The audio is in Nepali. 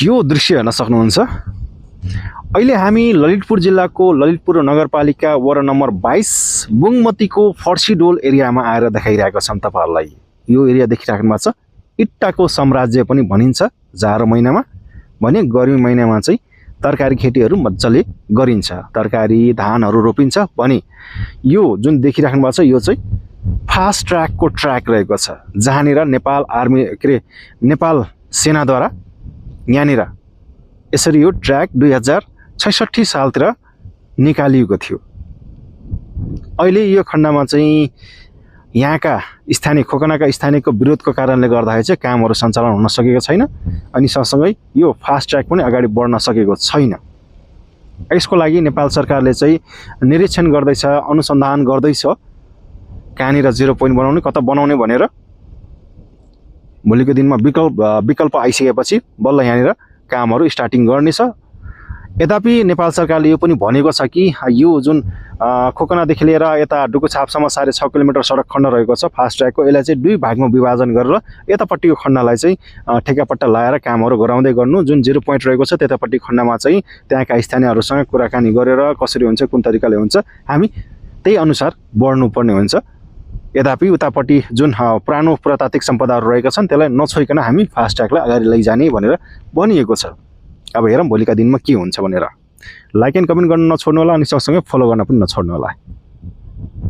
यो दृश्य हेर्न सक्नुहुन्छ। अहिले हामी ललितपुर जिल्लाको ललितपुर नगरपालिका वडा नम्बर 22 बुङमतीको फर्सीडोल एरियामा आएर देखाइरहेको छौँ तपाईहरुलाई। यो एरिया देखिराख्नु भएको छ, इट्टाको साम्राज्य पनि भनिन्छ। जाडो महिनामा भने गर्मी महिनामा चाहिँ तरकारी खेतीहरू मज्जाले गरिन्छ, तरकारी धानहरू रोपिन्छ भने यो जुन देखिराख्नु भएको छ यो चाहिँ फास्ट ट्र्याकको ट्र्याक रहेको छ, जहाँनिर नेपाल आर्मी नेपाल सेनाद्वारा यहाँनिर यसरी यो ट्र्याक 2066 सालतिर निकालिएको थियो। अहिले यो खण्डमा चाहिँ यहाँका स्थानीय खोकनाका स्थानीयको विरोधको कारणले गर्दाखेरि चाहिँ कामहरू सञ्चालन हुन सकेको छैन, अनि सँगसँगै यो फास्ट ट्र्याक पनि अगाडि बढ्न सकेको छैन। यसको लागि नेपाल सरकारले चाहिँ निरीक्षण गर्दैछ, अनुसन्धान गर्दैछ, कहाँनिर जिरो पोइन्ट बनाउने कता बनाउने भनेर। भोलिको दिनमा विकल्प आइसकेपछि बल्ल यहाँनिर कामहरू स्टार्टिङ गर्नेछ। यद्यपि नेपाल सरकारले यो पनि भनेको छ कि यो जुन खोकनादेखि लिएर यता डुकुछापसम्म 6.5 किलोमिटर सडक खण्ड रहेको छ फास्ट ट्र्याकको, यसलाई चाहिँ 2 भागमा विभाजन गरेर यतापट्टिको खण्डलाई चाहिँ ठेकापट्टा लाएर कामहरू गराउँदै गर्नु, जुन जिरो पोइन्ट रहेको छ त्यतापट्टि खण्डमा चाहिँ त्यहाँका स्थानीयहरूसँग कुराकानी गरेर कसरी हुन्छ कुन तरिकाले हुन्छ हामी त्यही अनुसार बढ्नुपर्ने हुन्छ। यद्यपि उतापट्टि जुन पुरानो पुरातात्विक सम्पदाहरू रहेका छन् त्यसलाई नछोइकन हामी फास्ट ट्र्याकलाई अगाडि लैजाने भनेर भनिएको छ। अब हेरौँ भोलिका दिनमा के हुन्छ भनेर। लाइक एन्ड कमेन्ट गर्न नछोड्नु होला, अनि सँगसँगै फलो गर्न पनि नछोड्नु होला।